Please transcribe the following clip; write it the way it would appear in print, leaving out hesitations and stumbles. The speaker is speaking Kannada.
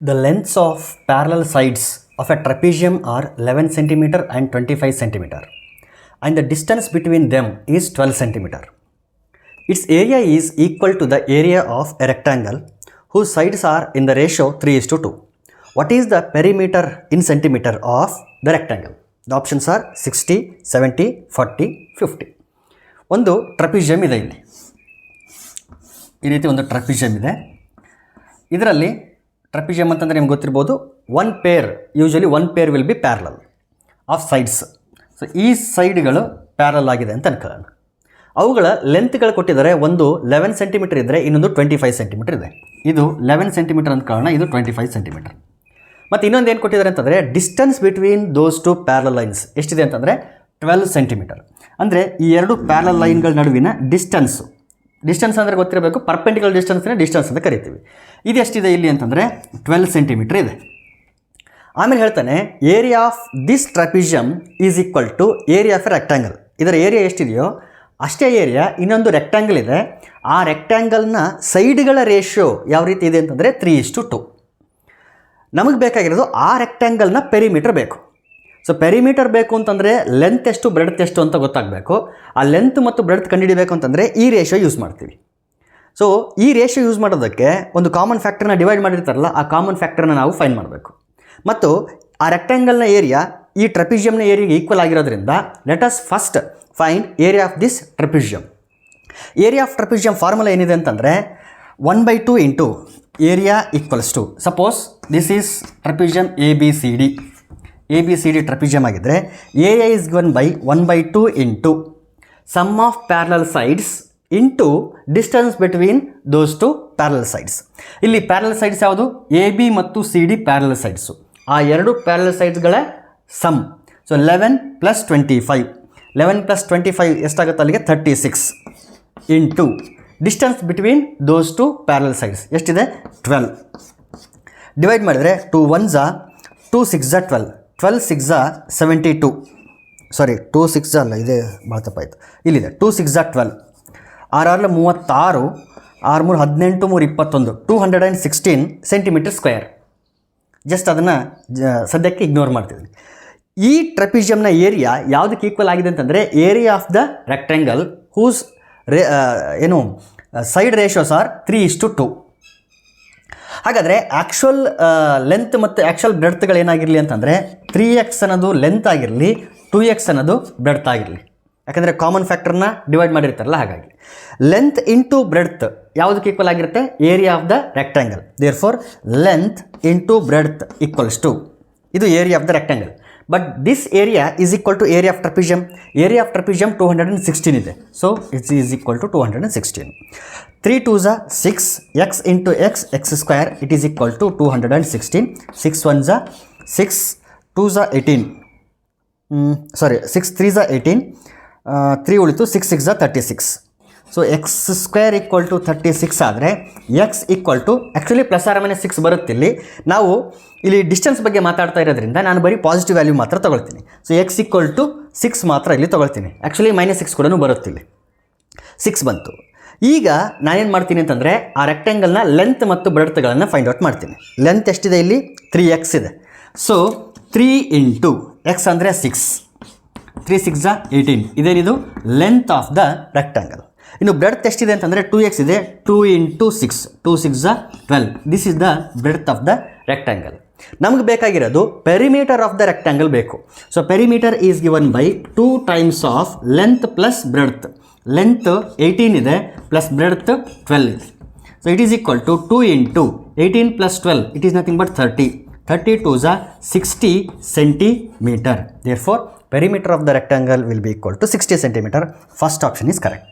The lengths of parallel sides of a trapezium are 11 cm and 25 cm, and the distance between them is 12 cm. Its area is equal to the area of a rectangle whose sides are in the ratio 3:2. What is the perimeter in centimeter of the rectangle? The options are 60, 70, 40, 50. ಒಂದು ಟ್ರಪಿಜಿಯಮ್ ಇದೆ. ಇಲ್ಲಿ ಈ ರೀತಿ ಒಂದು ಟ್ರಪಿಜಿಯಮ್ ಇದೆ. ಇದರಲ್ಲಿ ಟ್ರಪಿಜಿಯಮ್ ಅಂತಂದರೆ ನಿಮ್ಗೆ ಗೊತ್ತಿರ್ಬೋದು, usually one pair will be parallel of sides. So ಈ ಸೈಡ್ಗಳು ಪ್ಯಾರಲ್ ಆಗಿದೆ ಅಂತ ಅನ್ಕೊಳ್ಳೋಣ. ಅವುಗಳ ಲೆಂತ್ಗಳು ಕೊಟ್ಟಿದ್ದಾರೆ. ಒಂದು 11 ಸೆಂಟಿಮೀಟರ್ ಇದ್ದರೆ ಇನ್ನೊಂದು 25 ಸೆಂಟಿಮೀಟರ್ ಇದೆ. ಇದು 11 ಸೆಂಟಿಮೀಟರ್ ಅಂದ್ಕೊಳ್ಳೋಣ, ಇದು 25 ಸೆಂಟಿಮೀಟರ್. ಮತ್ತು ಇನ್ನೊಂದು ಏನು ಕೊಟ್ಟಿದ್ದಾರೆ ಅಂತಂದರೆ distance between those two parallel lines ಎಷ್ಟಿದೆ ಅಂತಂದರೆ 12 ಸೆಂಟಿಮೀಟರ್. ಅಂದರೆ ಈ ಎರಡು ಪ್ಯಾರಲಲ್ ಲೈನ್ಗಳ ನಡುವಿನ ಡಿಸ್ಟೆನ್ಸ್ ಅಂದರೆ ಗೊತ್ತಿರಬೇಕು, ಪರ್ಪೆಂಡಿಕ್ಯುಲರ್ ಡಿಸ್ಟೆನ್ಸ್ ಅಂತ ಕರಿತೀವಿ. ಇದು ಎಷ್ಟಿದೆ ಇಲ್ಲಿ ಅಂತಂದರೆ 12 ಸೆಂಟಿಮೀಟರ್ ಇದೆ. ಆಮೇಲೆ ಹೇಳ್ತಾನೆ area of this trapezium is equal to area of a rectangle. ಇದರ ಏರಿಯಾ ಎಷ್ಟಿದೆಯೋ ಅಷ್ಟೇ ಏರಿಯಾ ಇನ್ನೊಂದು ರೆಕ್ಟ್ಯಾಂಗಲ್ ಇದೆ. ಆ ರೆಕ್ಟ್ಯಾಂಗಲ್ನ ಸೈಡ್ಗಳ ರೇಷಿಯೋ ಯಾವ ರೀತಿ ಇದೆ ಅಂತಂದರೆ 3:2. ನಮಗೆ ಬೇಕಾಗಿರೋದು ಆ ರೆಕ್ಟ್ಯಾಂಗಲ್ನ ಪೆರಿಮೀಟರ್ ಬೇಕು. ಸೊ ಪೆರಿಮೀಟರ್ ಬೇಕು ಅಂತಂದರೆ ಲೆಂತ್ ಎಷ್ಟು ಬ್ರೆಡ್ತ್ ಎಷ್ಟು ಅಂತ ಗೊತ್ತಾಗಬೇಕು. ಆ ಲೆಂತ್ ಮತ್ತು ಬ್ರೆಡ್ತ್ ಕಂಡುಹಿಡಿಬೇಕು ಅಂತಂದರೆ ಈ ರೇಷಿಯೋ ಯೂಸ್ ಮಾಡ್ತೀವಿ. ಸೊ ಈ ರೇಷಿಯೋ ಯೂಸ್ ಮಾಡೋದಕ್ಕೆ ಒಂದು ಕಾಮನ್ ಫ್ಯಾಕ್ಟರ್ನ ಡಿವೈಡ್ ಮಾಡಿರ್ತಾರಲ್ಲ, ಆ ಕಾಮನ್ ಫ್ಯಾಕ್ಟರ್ನ ನಾವು ಫೈಂಡ್ ಮಾಡಬೇಕು. ಮತ್ತು ಆ ರೆಕ್ಟ್ಯಾಂಗಲ್ನ ಏರಿಯಾ ಈ ಟ್ರಪಿಜಿಯಮ್ನ ಏರಿಯಾಗೆ ಈಕ್ವಲ್ ಆಗಿರೋದ್ರಿಂದ let us first find area of this trapezium. Area of trapezium formula ಏನಿದೆ ಅಂತಂದರೆ 1/2 into area equals to, suppose this is trapezium A B C D trapezium ಆಗಿದ್ದರೆ area is given by 1/2 into sum of parallel sides into distance between those two parallel sides. ಇಲ್ಲಿ ಪ್ಯಾರಲಲ್ ಸೈಡ್ಸ್ ಯಾವುದು? ಎ ಬಿ ಮತ್ತು ಸಿ ಡಿ ಪ್ಯಾರಲಲ್ ಸೈಡ್ಸು. ಆ ಎರಡು ಪ್ಯಾರಲಲ್ ಸೈಡ್ಸ್ಗಳ ಸಮ್. ಸೊ 11 + 25, 11 + 25 ಎಷ್ಟಾಗುತ್ತೆ ಅಲ್ಲಿಗೆ 36 into distance between those two parallel sides ಎಷ್ಟಿದೆ 12. ಡಿವೈಡ್ ಮಾಡಿದರೆ 2 1s 2 6 12, 12 6 72, ಸಾರಿ 2 6 ಅಲ್ಲ, ಇದೇ ಭಾಳ ತಪ್ಪಾಯಿತು, ಇಲ್ಲಿದೆ 2 6 12, 6 36, 6 3 18, 3 21, 216 ಸೆಂಟಿಮೀಟರ್ ಸ್ಕ್ವೇರ್. ಜಸ್ಟ್ ಅದನ್ನು ಸದ್ಯಕ್ಕೆ ಇಗ್ನೋರ್ ಮಾಡ್ತಿದ್ದೀನಿ. ಈ ಟ್ರಪಿಜಿಯಮ್ನ ಏರಿಯಾ ಯಾವುದಕ್ಕೆ ಈಕ್ವಲ್ ಆಗಿದೆ ಅಂತಂದರೆ area of the rectangle whose side ratios are 3:2. ಹಾಗಾದರೆ ಆ್ಯಕ್ಚುಯಲ್ ಲೆಂತ್ ಮತ್ತು ಆ್ಯಕ್ಚುಯಲ್ ಬ್ರೆಡ್ತ್ಗಳು ಏನಾಗಿರಲಿ ಅಂತಂದರೆ 3x ಅನ್ನೋದು ಲೆಂತ್ ಆಗಿರಲಿ, 2x ಅನ್ನೋದು ಬ್ರೆಡ್ತ್ ಆಗಿರಲಿ. ಯಾಕಂದರೆ ಕಾಮನ್ ಫ್ಯಾಕ್ಟರ್ನ ಡಿವೈಡ್ ಮಾಡಿರ್ತಾರಲ್ಲ, ಹಾಗಾಗಿ ಲೆಂತ್ ಇಂಟು ಬ್ರೆಡ್ತ್ ಯಾವುದಕ್ಕೆ ಈಕ್ವಲ್ ಆಗಿರುತ್ತೆ? Area of the rectangle. Therefore length into breadth equals to, ಇದು area of the rectangle. But this area is equal to area of trapezium. Area of trapezium 216 ಇದೆ. So it's is equal to 216. 3 2s 6, x into x square, it is equal to 216. 6 1s 6, 2s 18, sorry 6 3s 18, 3 ಉಳಿತು, 6 6s 36. So x square equal to 36 ಆದರೆ ಎಕ್ಸ್ ಈಕ್ವಲ್ ಟು ಆ್ಯಕ್ಚುಲಿ +6 ಬರುತ್ತಿಲ್ಲಿ. ನಾವು ಇಲ್ಲಿ ಡಿಸ್ಟೆನ್ಸ್ ಬಗ್ಗೆ ಮಾತಾಡ್ತಾ ಇರೋದ್ರಿಂದ ನಾನು ಬರೀ ಪಾಸಿಟಿವ್ ವ್ಯಾಲ್ಯೂ ಮಾತ್ರ ತೊಗೊಳ್ತೀನಿ. ಸೊ ಎಕ್ಸ್ ಈಕ್ವಲ್ ಟು 6 ಮಾತ್ರ ಇಲ್ಲಿ ತೊಗೊಳ್ತೀನಿ. ಆ್ಯಕ್ಚುಲಿ -6 ಕೂಡ ಬರುತ್ತಿಲ್ಲಿ, 6 ಬಂತು. ಈಗ ನಾನೇನು ಮಾಡ್ತೀನಿ ಅಂತಂದರೆ ಆ ರೆಕ್ಟ್ಯಾಂಗಲ್ನ ಲೆಂತ್ ಮತ್ತು ಬ್ರೆಡ್ತ್ಗಳನ್ನು ಫೈಂಡ್ ಔಟ್ ಮಾಡ್ತೀನಿ. ಲೆಂತ್ ಎಷ್ಟಿದೆ ಇಲ್ಲಿ? 3x ಇದೆ. ಸೊ 3 ಇಂಟು ಎಕ್ಸ್ ಅಂದರೆ 6, 3 6 18, ಇದೇನಿದು ಲೆಂತ್ ಆಫ್ ದ ರೆಕ್ಟ್ಯಾಂಗಲ್. ಇನ್ನು ಬ್ರೆಡ್ತ್ ಎಷ್ಟಿದೆ ಅಂತಂದರೆ 2x ಇದೆ. 2 into 6, 2 6 12, this is the breadth of the rectangle. ನಮಗೆ ಬೇಕಾಗಿರೋದು ಪೆರಿಮೀಟರ್ ಆಫ್ ದ ರೆಕ್ಟ್ಯಾಂಗಲ್ ಬೇಕು. So perimeter is given by 2 times of length plus breadth. Length 18 ಇದೆ ಪ್ಲಸ್ ಬ್ರೆಡ್ತ್ 12 ಇದೆ. So it is equal to 2 into 18 + 12, it is nothing but 30. 30 2s 60 centimeter. Therefore perimeter of the rectangle will be equal to 60 centimeter. First option is correct.